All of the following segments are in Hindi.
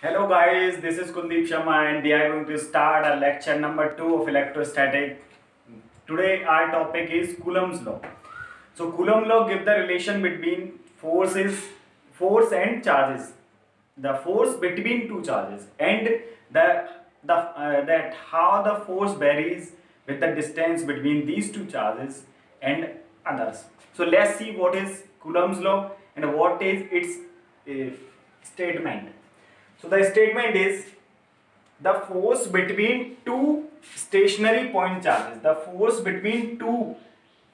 Hello guys, this is Kuldeep Sharma and we are going to start our lecture number 2 of electrostatic. Today our topic is Coulomb's law. So Coulomb law gives the relation between force and charges. The force between two charges and that how the force varies with the distance between these two charges and others. So let's see what is Coulomb's law and what is its statement. So the statement is the force between two stationary point charges. The force between two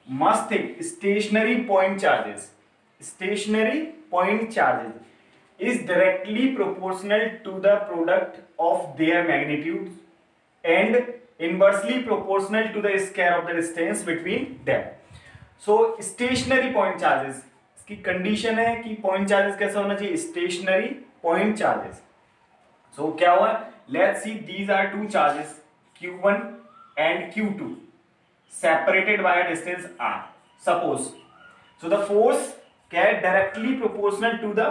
must think stationary point charges. Stationary point charges is directly proportional to the product of their magnitudes and inversely proportional to the square of the distance between them. So stationary point charges इसकी कंडीशन है कि पॉइंट चार्जेस कैसा होना चाहिए, स्टेशनरी पॉइंट चार्जेस. So क्या हुआ, let's see these are two charges Q1 and Q2 separated by a distance R. Suppose so the force क्या है directly proportional to the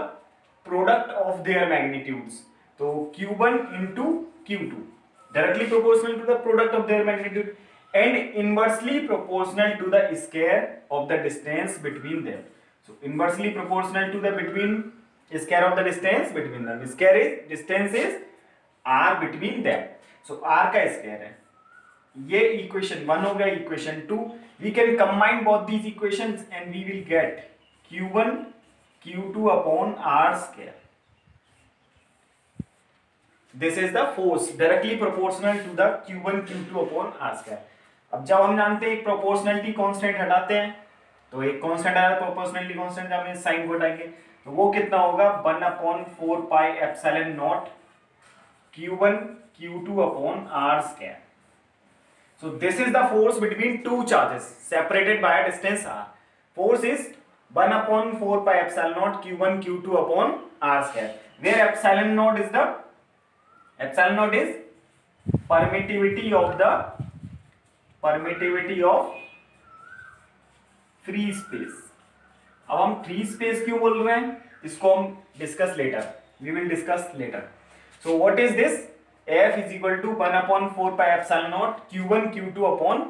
product of their magnitudes. तो Q1 into Q2 directly proportional to the product of their magnitude and inversely proportional to the square of the distance between them. So inversely proportional to the between square of the distance between them. Square is distance is r between them. So r का square है. ये equation 1 हो गया. Equation 2 we can combine both these equations and we will get q1 q2 upon r square. This is the force directly proportional to the q1 q2 upon r square. अब जब हम जानते हैं एक प्रोपोर्शनलिटी कांस्टेंट हटाते हैं तो एक कांस्टेंट आया, प्रोपोर्शनलिटी कांस्टेंट जब हम साइन को हटाएंगे तो वो कितना होगा 1/4 pi epsilon not q1 q2 upon r square. So this is the force between two charges separated by a distance r. Force is 1/4 pi epsilon naught q1 q2 upon r square, where epsilon naught is permittivity of free space. अब हम फ्री स्पेस क्यों बोल रहे हैं इसको हम discuss later, we will discuss later. So what is this, F is equal to 1/4 pi epsilon naught q1 q2 upon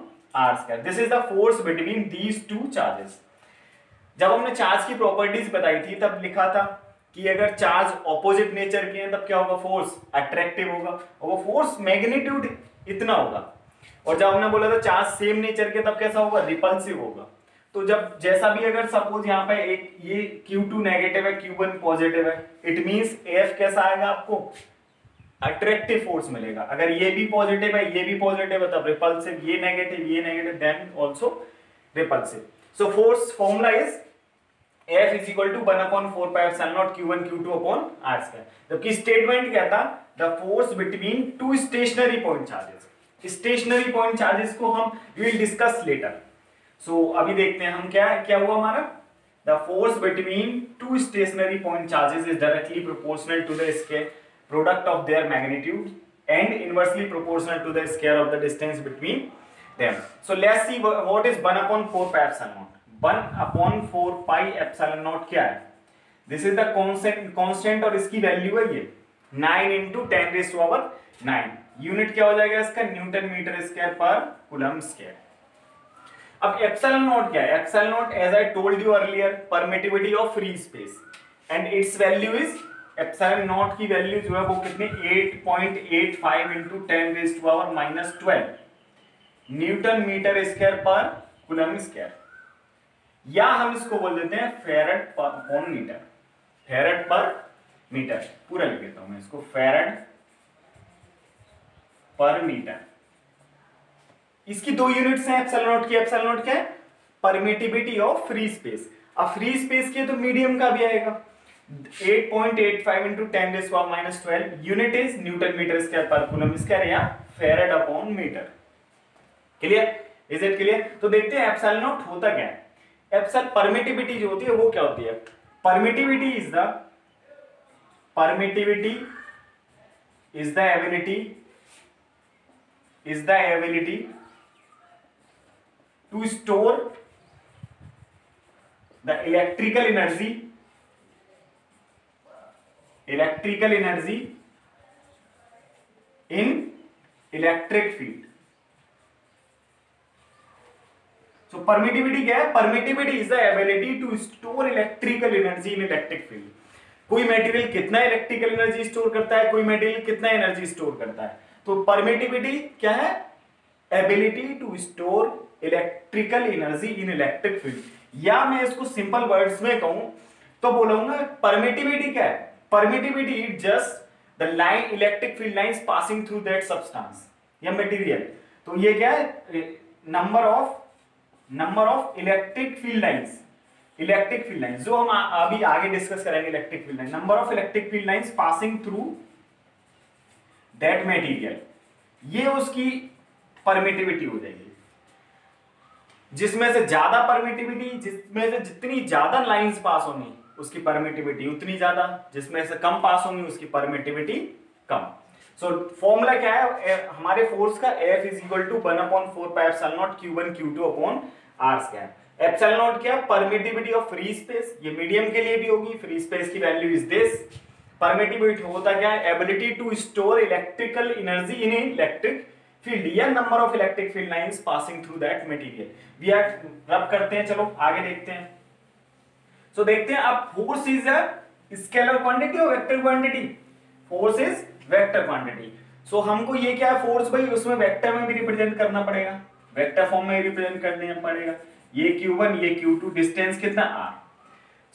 r square. This is the force between these two charges. जब हमने चार्ज की प्रॉपर्टीज बताई थी तब लिखा था कि अगर चार्ज ऑपोजिट नेचर के हैं तब क्या होगा, फोर्स अट्रैक्टिव होगा और वो फोर्स मैग्नीट्यूड इतना होगा. और जब हमने बोला था चार्ज सेम नेचर के तब कैसा होगा, रिपल्सिव होगा. तो जब जैसा भी अगर सपोज यहाँ पे एक ये Q2 नेगेटिव है Q1 पॉजिटिव है, इट मींस F कैसा आएगा, आपको अट्रैक्टिव फोर्स मिलेगा. अगर ये भी पॉजिटिव है ये भी पॉजिटिव है तब रिपल्सिव, ये negative then also repulsive. So force formula is F is equal to 1/4 pi epsilon naught q1 q2 upon r square. जबकि स्टेटमेंट क्या था, the force between two stationary point charges. Stationery point charges को हम विल डिस्कस लेटर. सो अभी देखते हैं हम क्या हुआ हमारा, the force between two stationary point charges is directly proportional to the square product of their magnitude and inversely proportional to the square of the distance between them. So let's see what is 1/4 pi epsilon naught. 1/4 pi epsilon not क्या है, दिस इज द कांस्टेंट और इसकी वैल्यू है ये 9 × 10⁹. यूनिट क्या हो जाएगा इसका, न्यूटन मीटर स्क्वायर पर कूलम स्क्वायर. अब एप्सिलॉन नॉट क्या है, epsilon naught as I told you earlier permittivity of free space and its value is, epsilon not की वैल्यू जो है वो कितनी 8.85 × 10⁻⁻12 न्यूटन मीटर स्क्वायर पर कूलम स्क्वायर, या हम इसको बोल देते हैं फेरेड पर मीटर. फेरेड पर मीटर पूरा लिख देता हूं मैं इसको, फेरेड पर मीटर. इसकी दो यूनिट्स हैं एप्सिलॉन नॉट की. एप्सिलॉन नॉट क्या है, परमिटिविटी ऑफ फ्री स्पेस. अब फ्री स्पेस के तो मीडियम का भी आएगा 8.85 × 10⁻⁻12 unit is newton metre square पर कूलम स्क्वायर या farad upon metre. Clear, is it clear. तो देखते हैं एप्सिलॉन नॉट होता क्या है. एप्सिलॉन परमिटिविटी जो होती है वो क्या होती है, permittivity is the ability to store the electrical energy in electric field. So permittivity क्या है? Permittivity is the ability to store electrical energy in electric field. कोई मटेरियल कितना इलेक्ट्रिकल एनर्जी स्टोर करता है, कोई मटेरियल कितना एनर्जी स्टोर करता है। तो परमिटिविटी क्या है? Ability to store electrical energy in electric field. या मैं इसको सिंपल वर्ड्स में कहूं तो बोलूंगा परमिटिविटी क्या है? Permittivity is just the line electric field lines passing through that substance या मटेरियल। तो ये क्या है? Number of electric field lines, electric field lines जो हम अभी आगे डिस्कस करेंगे। Electric field line, number of electric field lines passing through that material, ये उसकी परमिटिविटी हो जाएगी। जिसमें से ज्यादा परमिटिविटी, जिसमें से जितनी ज्यादा लाइंस पास होंगी उसकी परमिटिविटी उतनी ज्यादा, जिसमें से कम पास होंगी उसकी परमिटिविटी कम। सो फॉर्मूला क्या है हमारे फोर्स का? F is equal to 1/4 pi epsilon not Q1 Q2 upon R square. Epsilon not क्या? परमिटिविटी ऑफ फ्री स्पेस, ये मीडियम के लिए भी होगी। फ्री स्पेस की वैल्यू इज दिस। परमिटिविटी होता क्या है? Ability to store electrical energy in electric field या number of electric field lines passing through that material. We are rub करते हैं, चलो आगे देखते हैं। सो देखते हैं अब force is a scalar quantity और vector quantity. Force is vector quantity. So हमको ये क्या है फोर्स भाई, उसमें वेक्टर में भी रिप्रेजेंट करना पड़ेगा, वेक्टर फॉर्म में रिप्रेजेंट करना पड़ेगा। ये Q1 ये Q2, डिस्टेंस कितना R।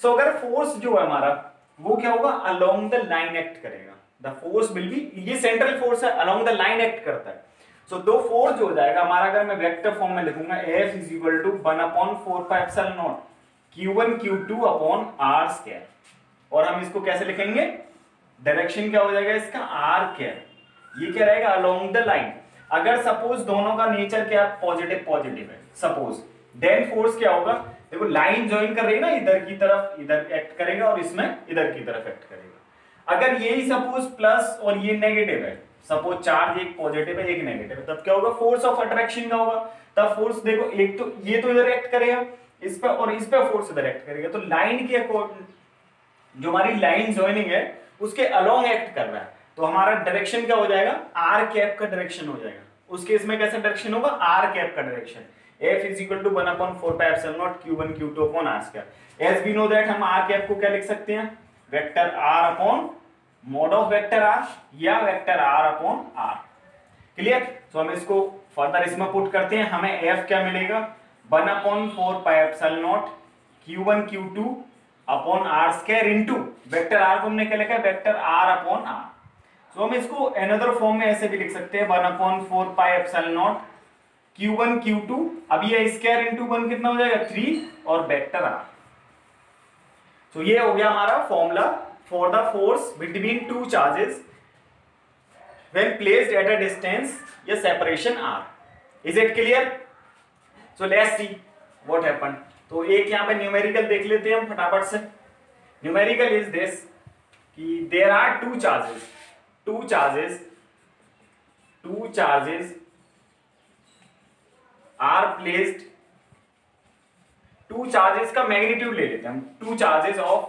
सो अगर फोर्स जो है हमारा वो क्या होगा? अलोंग द लाइन एक्ट करेगा। द फोर्स विल बी, ये सेंट्रल फोर्स है, अलोंग द लाइन एक्ट करता है। सो दो फोर्स जो हो जाएगा हमारा, अगर मैं वेक्टर फॉर्म में लिखूंगा F is equal to 1/4 pi epsilon not Q1 Q2 upon R square. और हम इसको कैसे लिखेंगे? डायरेक्शन क्या हो जाएगा इसका? R square. ये क्या रहेगा? Along the line. अगर सपोज दोनों का नेचर क्या पॉजिटिव पॉजिटिव है सपोज, देन फोर्स क्या होगा? देखो लाइन ज्वाइन कर रही है ना, इधर की तरफ इधर एक्ट करेगा और इसमें इधर की तरफ एक्ट करेगा। अगर यही सपोज प्लस और ये नेगेटिव है, सपोज चार्ज एक पॉजिटिव है एक नेगेटिव है, तब क्या होगा? फोर्स ऑफ अट्रैक्शन का होगा। तब फोर्स देखो, एक तो ये तो इधर एक्ट करेगा इस पर और इस पर फोर्स इधर एक्ट करेगा। तो लाइन के अकॉर्डिंग जो हमारी लाइन ज्वाइनिंग है उसके अलोंग एक्ट कर रहा है, तो हमारा डायरेक्शन क्या हो जाएगा? आर कैप का डायरेक्शन हो जाएगा। उस केस में कैसा डायरेक्शन होगा? आर कैप का direction. F is equal to 1/4 pi epsilon not Q1 Q2 upon R square. As we know that हम आर कैप को क्या लिख सकते हैं? Vector R upon mod of vector R या vector R upon R। Clear? तो हम इसको फर्दर इसमें पुट करते हैं, हमें F क्या मिलेगा? 1/4 pi epsilon not Q1 Q2 upon R square into vector R को हमने क्या लिखा है? Vector R upon R। तो हम इसको अनदर फॉर्म में ऐसे भी लिख सकते हैं 1/4 pi epsilon not Q1 Q2, अब ये स्क्वायर इनटू 1 कितना हो जाएगा? 3 और वेक्टर R। तो ये हो गया हमारा formula for the force between two charges when placed at a distance या separation R। Is it clear? So let's see what happened. तो एक यहां पे न्यूमेरिकल देख लेते हैं हम फटाफट से। न्यूमेरिकल इज दिस कि there are two charges are placed, two charges का मैग्नीट्यूड ले लेते हैं हम। Two charges of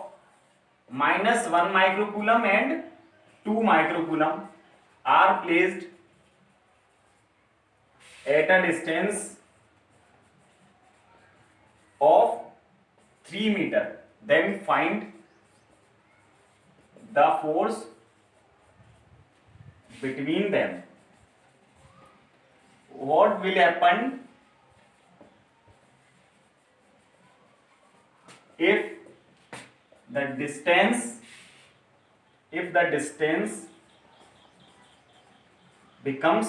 -1 microcoulomb and 2 microcoulomb are placed at a distance of 3 metre, then find the force between them. What will happen if the distance becomes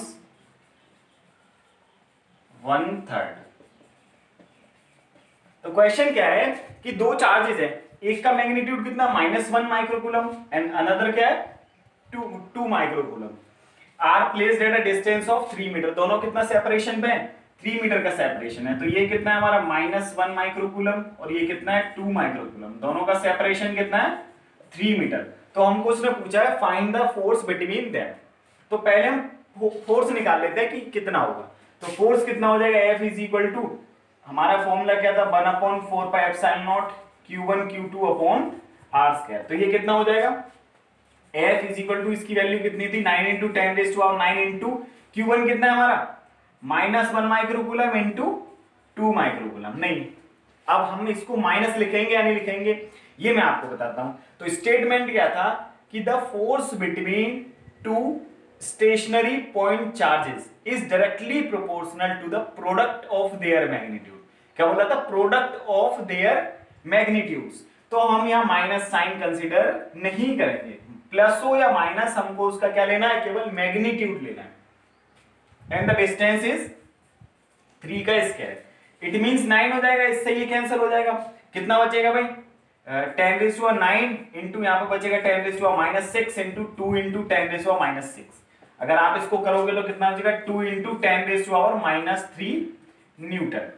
1/3? तो क्वेश्चन क्या है कि दो चार्जेस है, एक का मैग्नीट्यूड कितना? -1 माइक्रोकूलम एंड अनदर क्या है? 2 microcoulomb. Are placed at a distance of 3 metre, दोनों कितना सेपरेशन पे है? 3 मीटर का सेपरेशन है। तो ये कितना है हमारा? -1 माइक्रोकूलम और ये कितना है? 2 माइक्रोकूलम। दोनों का सेपरेशन कितना है? 3 मीटर। तो हमको उसने पूछा है find the force between them. तो पहले हम फोर्स निकाल लेते हैं कि कितना होगा। तो फोर्स कितना हो जाएगा? F इज इक्वल टू, हमारा फॉर्मूला क्या था? 1/4 pi epsilon not Q1 Q2 upon R square. तो ये कितना हो जाएगा? एफ इज इक्वल टू, इसकी वैल्यू कितनी थी 9 इंटू 10⁻9 इंटू Q1 कितना है हमारा -1 माइक्रोकूलम इंटू 2 माइक्रोकूलम। नहीं, अब हम इसको माइनस लिखेंगे या नहीं लिखेंगे ये मैं आपको बताता हूं। तो स्टेटमेंट क्या था कि the force between two stationary point charges is directly proportional to the product of their magnitude. क्या बोला था, प्रोडक्ट ऑफ देयर मैग्नीट्यूड्स। तो हम यहां माइनस साइन कंसीडर नहीं करेंगे, प्लस हो या माइनस हमको उसका क्या लेना है, केवल मैग्नीट्यूड लेना है। एंड द डिस्टेंस इज 3 का स्क्वायर, इट मींस 9 हो जाएगा, इससे ये कैंसिल हो जाएगा। कितना बचेगा भाई 10⁻9 इंटू यहाँ पे बचेगा 10⁻6 इंटू 2 इंटू 10⁻6। अगर आप इसको करोगे तो कितना बचेगा 2 into 10⁻³ Newton.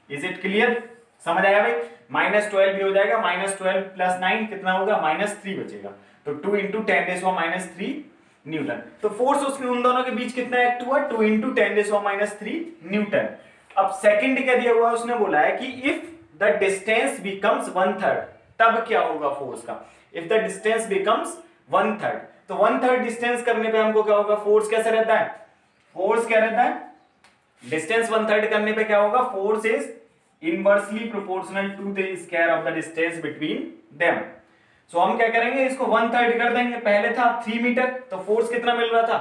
Is it clear, समझ आया भाई। -12 भी हो जाएगा, -12 प्लस 9 कितना होगा -3 बचेगा, तो 2 इंटू 10⁻³ न्यूटन। तो फोर्स उसके उन दोनों के बीच कितना एक्ट हुआ 2 इंटू 10⁻³ न्यूटन। अब सेकंड क्या दिया हुआ है, उसने बोला है कि इफ द डिस्टेंस बिकम्स 1/3 तब क्या होगा फोर्स का। इफ द डिस्टेंस बिकम्स 1/3, तो 1/3 डिस्टेंस करने पे हमको क्या होगा, फोर्स कैसा रहता है, फोर्स क्या रहता है, डिस्टेंस 1/3 करने पे क्या होगा, force is inversely proportional to the square of the distance between them. So हम क्या करेंगे, इसको 1/3 कर देंगे। पहले था 3 मीटर, तो फोर्स कितना मिल रहा था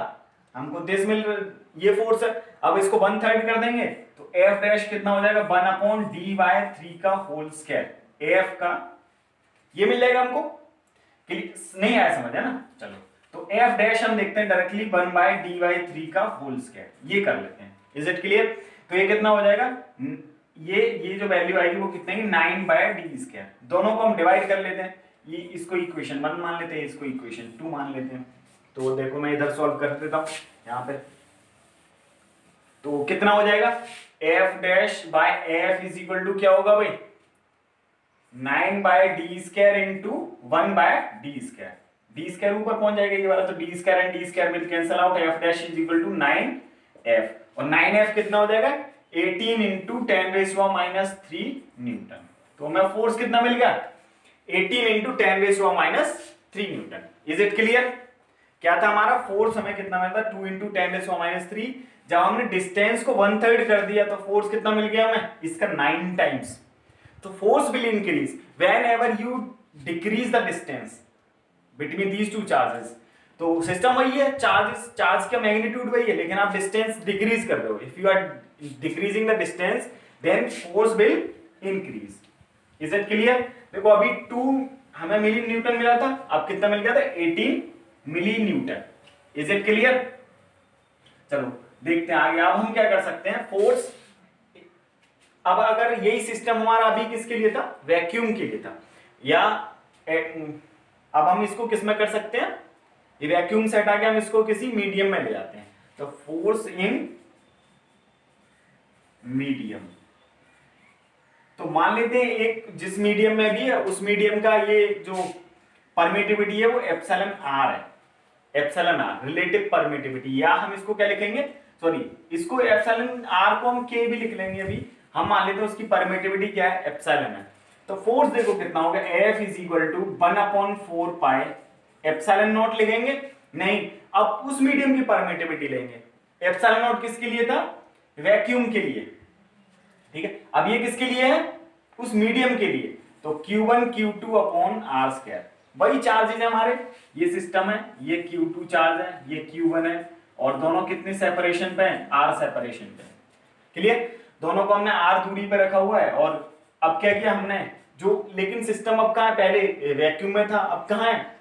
हमको, दिस मिल रहा, ये फोर्स है। अब इसको 1/3 कर देंगे तो एफ डैश कितना हो जाएगा 1/d/3 का होल स्क्वायर, एफ का ये मिल जाएगा हमको। नहीं आया समझ है ना, चलो तो एफ डैश हम देखते हैं डायरेक्टली 1/d/3 का होल स्क्वायर, ये कर लेते हैं। इज इट क्लियर, तो ये कितना हो जाएगा, ये जो वैल्यू आएगी वो कितने की 9/d²। दोनों को हम डिवाइड कर लेते हैं, ये इसको इक्वेशन 1 मान लेते हैं, इसको इक्वेशन 2 मान लेते हैं। तो देखो मैं इधर सॉल्व कर देता हूं यहाँ पे, तो कितना हो जाएगा f' इज इक्वल टू क्या होगा भाई 9/d² इंटू 1/d²। d² ऊपर पहुंच जाएगा ये वाला, तो d² and d² will cancel out, f' is equal to 9f, और 9f कितना हो जाएगा 18 इंटू 10⁻³ न्यूटन। तो हमें फोर्स कितना मिल गया 18 into 10⁻³ Newton. Is it clear, क्या था हमारा फोर्स, हमें कितना मिलता 2 इंटू 10⁻³। जब हमने डिस्टेंस को 1/3 कर दिया तो फोर्स कितना मिल गया हमें, इसका 9 टाइम्स। तो force will increase when ever you decrease the distance between these two charges. तो सिस्टम वही है, चार्ज का मैग्नीट्यूड वही है, लेकिन आप डिस्टेंस डिक्रीज कर रहे हो। If you are decreasing the distance then force will increase. Is it clear, देखो अभी 2 हमें मिली न्यूटन मिला था, अब कितना मिल गया था 18 मिली न्यूटन। इज इट क्लियर, चलो देखते हैं आगे। अब हम क्या कर सकते हैं, फोर्स, अब अगर यही सिस्टम हमारा अभी किसके लिए था, वैक्यूम के लिए था, या अब हम इसको किस में कर सकते हैं, ये वैक्यूम से हटा के हम इसको किसी मीडियम में ले जाते हैं। तो फोर्स इन मीडियम, तो मान लेते हैं एक जिस मीडियम में भी है उस मीडियम का ये जो परमिटिविटी है वो एप्सिलॉन आर है, एप्सिलॉन आर रिलेटिव परमिटिविटी, या हम इसको क्या लिखेंगे, सॉरी इसको एप्सिलॉन आर को हम के भी लिख लेंगे। अभी हम मान लेते हैं उसकी परमिटिविटी क्या है, एप्सिलॉन है। तो फोर्स देखो कितना होगा, F is equal to 1/4 pi epsilon naught लिखेंगे, नहीं अब उस मीडियम की परमिटिविटी लेंगे। एप्सिलॉन नॉट किसके लिए था, वैक्यूम के लिए, ठीक है। अब ये किसके लिए है, उस मीडियम के लिए, तो Q1 Q2 अपॉन R²। वही चार्जेस है हमारे, ये सिस्टम है, ये Q2 चार्ज है, ये Q1 है, और दोनों कितने सेपरेशन पे हैं, R सेपरेशन पे। क्लियर, दोनों को हमने R दूरी पे रखा हुआ है। और अब क्या किया हमने, जो लेकिन सिस्टम अब कहां है, पहले वैक्यूम में था, अब कहां है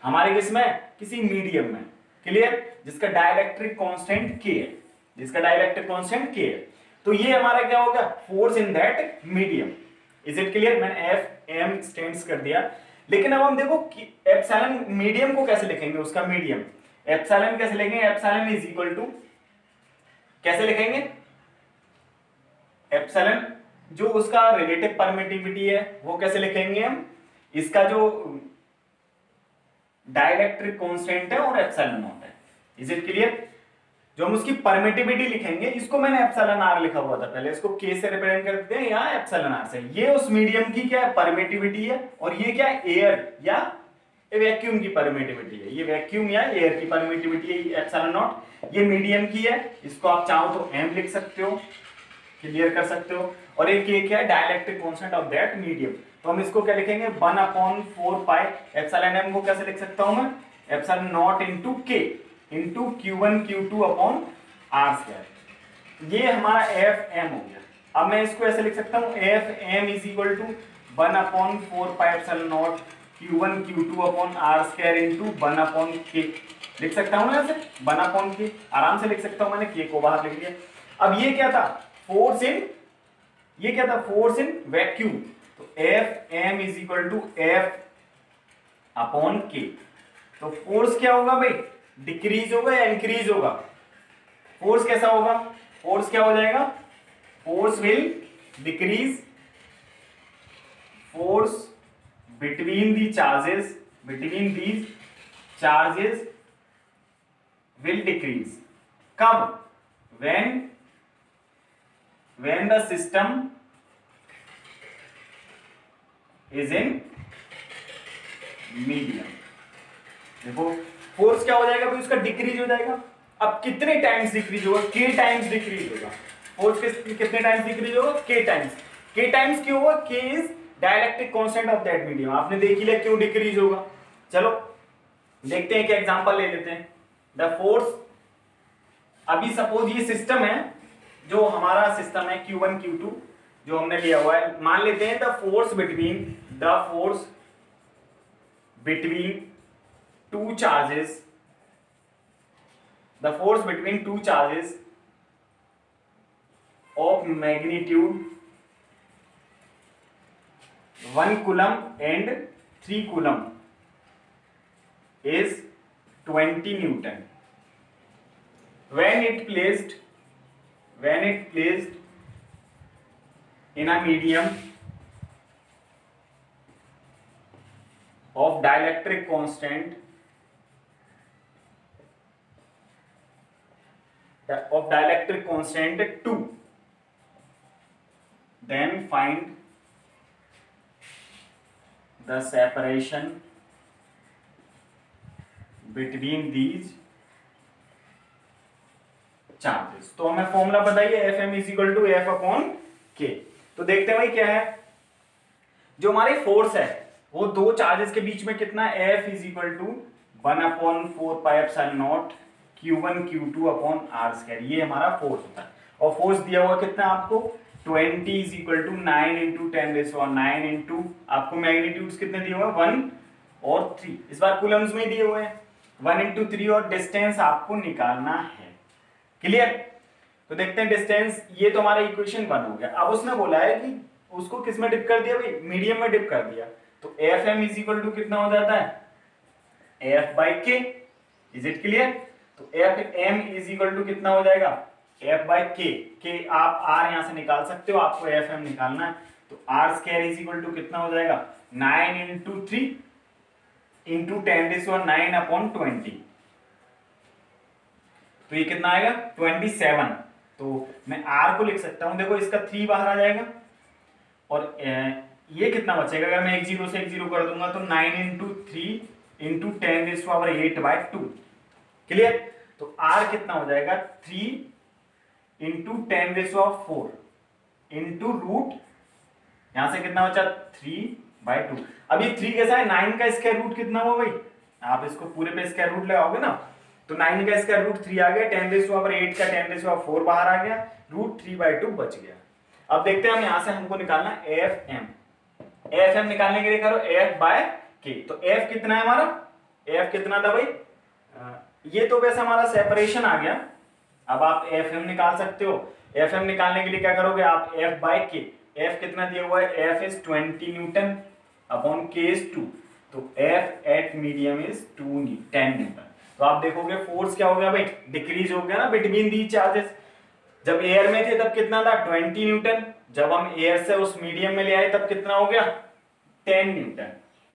हमारे किसमें, किसी मीडियम में। क्लियर, जिसका डाइलेक्ट्रिक कांस्टेंट K है, जिसका डाइलेक्ट्रिक कांस्टेंट K है। तो ये हमारा क्या होगा, force in that medium. Is it clear, मैंने एफ एम स्टैंड्स कर दिया। लेकिन अब हम देखो कि एप्सिलॉन मीडियम को कैसे लिखेंगे, उसका मीडियम एप्सिलॉन कैसे लिखेंगे, एप्सिलॉन इज इक्वल टू कैसे लिखेंगे, एप्सिलॉन जो उसका रिलेटिव परमिटिविटी है वो कैसे लिखेंगे हम, इसका जो डाइलेक्ट्रिक कांस्टेंट है और एप्सिलॉन नॉट है। इज इट क्लियर, जो हम उसकी परमिटिविटी लिखेंगे, इसको मैंने एप्सिलॉन आर लिखा हुआ था पहले, इसको के से रिप्रेजेंट करते हैं या एप्सिलॉन आर से। ये उस मीडियम की क्या है, परमिटिविटी है, और ये क्या है, एयर या ये वैक्यूम की परमिटिविटी है, ये वैक्यूम या एयर की परमिटिविटी है एप्सिलॉन नॉट। ये मीडियम की है, इसको आप चाहो तो m लिख सकते हो, क्लियर कर सकते हो। और एक k क्या है, dielectric constant of that medium. तो हम इसको क्या लिखेंगे, 1/4 पाई एप्सिलॉन m को कैसे लिख सकता हूं मैं, epsilon not into k into q1 q2 upon r square. ये हमारा fm हो गया। अब मैं इसको ऐसे लिख सकता हूं, fm is equal to 1/4 pi epsilon not q1 q2 upon r square into 1/k लिख सकता हूं ना ऐसे, 1/k आराम से लिख सकता हूं, मैंने k को बाहर लिख दिया। अब ये क्या था, फोर्स इन, ये क्या था, फोर्स इन वैक्यूम। तो Fm is equal to F upon K। तो फोर्स क्या होगा भाई, डिक्रीज होगा या इंक्रीज होगा, फोर्स कैसा होगा, फोर्स क्या हो जाएगा, force will decrease, force between the charges, between these charges will decrease. कब, when the system is in medium। देखो फोर्स क्या हो जाएगा भाई, उसका डिक्रीज हो जाएगा। अब कितने टाइम्स डिक्रीज होगा, k टाइम्स डिक्रीज होगा। फोर्स कितने टाइम्स डिक्रीज होगा, k टाइम्स। k टाइम्स क्यों होगा, k is dielectric constant of that medium. आपने देख ही लिया क्यों डिक्रीज होगा। चलो देखते हैं, एक एग्जांपल ले लेते हैं। द फोर्स, अभी सपोज ये सिस्टम है, जो हमारा सिस्टम है Q1 Q2 जो हमने लिया हुआ है, मान लेते हैं the force between two charges, the force between two charges of magnitude 1 coulomb and 3 coulomb is 20 Newton when it placed in a medium of dielectric constant 2, then find the separation between these charges. तो हमें फॉर्मूला बताइए, Fm is equal to F upon K। तो देखते हैं भाई क्या है, जो हमारी फोर्स है वो दो चार्जेस के बीच में कितना, F is equal to 1/4 pi epsilon not Q1 Q2 upon R square, ये हमारा फोर्स होता है। और फोर्स दिया हुआ कितना आपको, 20 is equal to 9 into 10⁻⁹ into आपको मैग्नीट्यूड्स कितने दिए हुए हैं, 1 और 3, इस बार कूलम्स में दिए हुए हैं 1 इंटू 3, और डिस्टेंस आपको निकालना है। क्लियर। तो देखते हैं डिस्टेंस, ये तो हमारा इक्वेशन 1 हो गया। अब उसने बोला है कि उसको किस में डिप कर दिया भाई, मीडियम में डिप कर दिया। तो Fm इज इक्वल टू कितना हो जाता है, F by K। Is it clear. तो Fm इज इक्वल टू कितना हो जाएगा, F बाई K आप R यहां से निकाल सकते हो, आपको Fm निकालना है। तो R square is equal to कितना हो जाएगा, 9 इंटू 3 इंटू 10⁻⁹ अपॉन 20। तो ये कितना आएगा, 27। तो मैं R को लिख सकता हूं, देखो इसका 3 बाहर आ जाएगा, और ये कितना बचेगा, अगर मैं एक जीरो से एक जीरो कर दूंगा तो 9 इंटू 3 इंटू 10⁻⁸/2। क्लियर। तो R कितना हो जाएगा, 3 इंटू 10⁻⁴ इंटू रूट, यहां से कितना बचा, 3/2। अब ये 3 कैसा है, 9 का स्क्वायर रूट कितना हुआ भाई, आप इसको पूरे पे स्क्वायर रूट लगाओगे ना, तो 9 का स्क्वायर रूट 3 आ गया, 10⁻8 का 10⁻4 बाहर आ गया, रूट 3/2 बच गया। अब देखते हैं हम यहां से हमको निकालना Fm निकालने के लिए करो F बाय K। तो F कितना है हमारा, F कितना था भाई, ये तो वैसे हमारा सेपरेशन आ गया। अब आप Fm निकाल सकते हो। Fm निकालने के लिए क्या करोगे आप, F बाय K। F कितना दिया हुआ है, F is 20 Newton upon K is 2। तो F eight medium is 10 Newton. तो आप देखोगे फोर्स क्या हो गया भाई, डिक्रीज हो गया ना बिटवीन दी चार्जेस। जब एयर में थे तब कितना था, 20 न्यूटन। जब हम एयर से उस मीडियम में ले आए तब कितना हो गया, 10 न्यूटन।